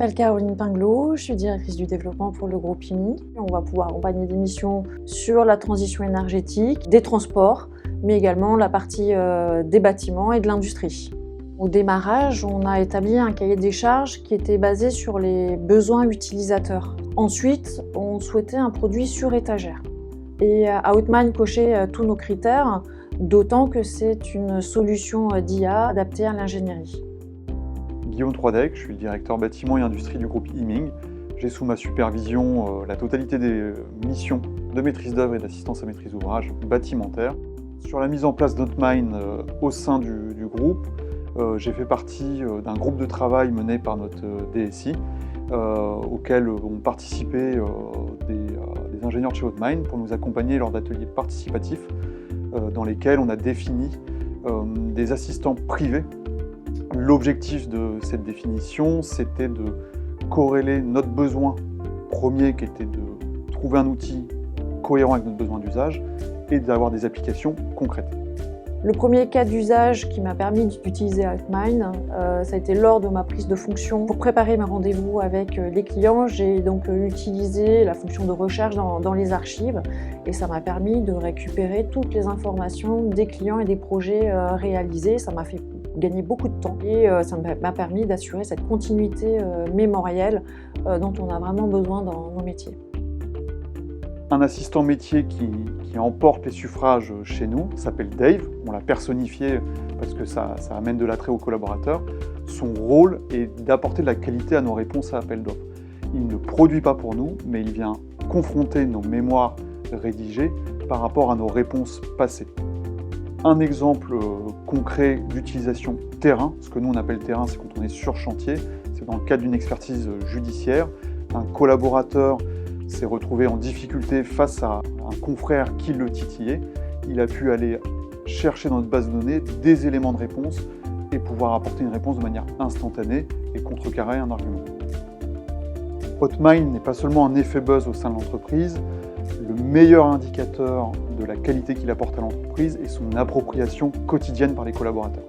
m'appelle Caroline Pinglot, je suis directrice du développement pour le groupe IMI. On va pouvoir accompagner des missions sur la transition énergétique, des transports, mais également la partie des bâtiments et de l'industrie. Au démarrage, on a établi un cahier des charges qui était basé sur les besoins utilisateurs. Ensuite, on souhaitait un produit sur étagère. Et Outmind cochait tous nos critères, d'autant que c'est une solution d'IA adaptée à l'ingénierie. Guillaume Troidec, je suis le directeur bâtiment et industrie du groupe IMING. J'ai sous ma supervision la totalité des missions de maîtrise d'œuvre et d'assistance à maîtrise d'ouvrage bâtimentaire. Sur la mise en place d'Outmind au sein du groupe, j'ai fait partie d'un groupe de travail mené par notre DSI, auquel ont participé des ingénieurs de chez Outmind pour nous accompagner lors d'ateliers participatifs dans lesquels on a défini des assistants privés. L'objectif de cette définition, c'était de corréler notre besoin premier, qui était de trouver un outil cohérent avec notre besoin d'usage, et d'avoir des applications concrètes. Le premier cas d'usage qui m'a permis d'utiliser Outmind, ça a été lors de ma prise de fonction. Pour préparer mes rendez-vous avec les clients, j'ai donc utilisé la fonction de recherche dans les archives et ça m'a permis de récupérer toutes les informations des clients et des projets réalisés. Ça m'a fait gagner beaucoup de temps et ça m'a permis d'assurer cette continuité mémorielle dont on a vraiment besoin dans nos métiers. Un assistant métier qui emporte les suffrages chez nous s'appelle Dave. On l'a personnifié parce que ça amène de l'attrait aux collaborateurs. Son rôle est d'apporter de la qualité à nos réponses à appel d'offres. Il ne produit pas pour nous, mais il vient confronter nos mémoires rédigées par rapport à nos réponses passées. Un exemple concret d'utilisation terrain, ce que nous on appelle terrain, c'est quand on est sur chantier, c'est dans le cadre d'une expertise judiciaire. Un collaborateur s'est retrouvé en difficulté face à un confrère qui le titillait. Il a pu aller chercher dans notre base de données des éléments de réponse et pouvoir apporter une réponse de manière instantanée et contrecarrer un argument. Outmind n'est pas seulement un effet buzz au sein de l'entreprise, le meilleur indicateur de la qualité qu'il apporte à l'entreprise est son appropriation quotidienne par les collaborateurs.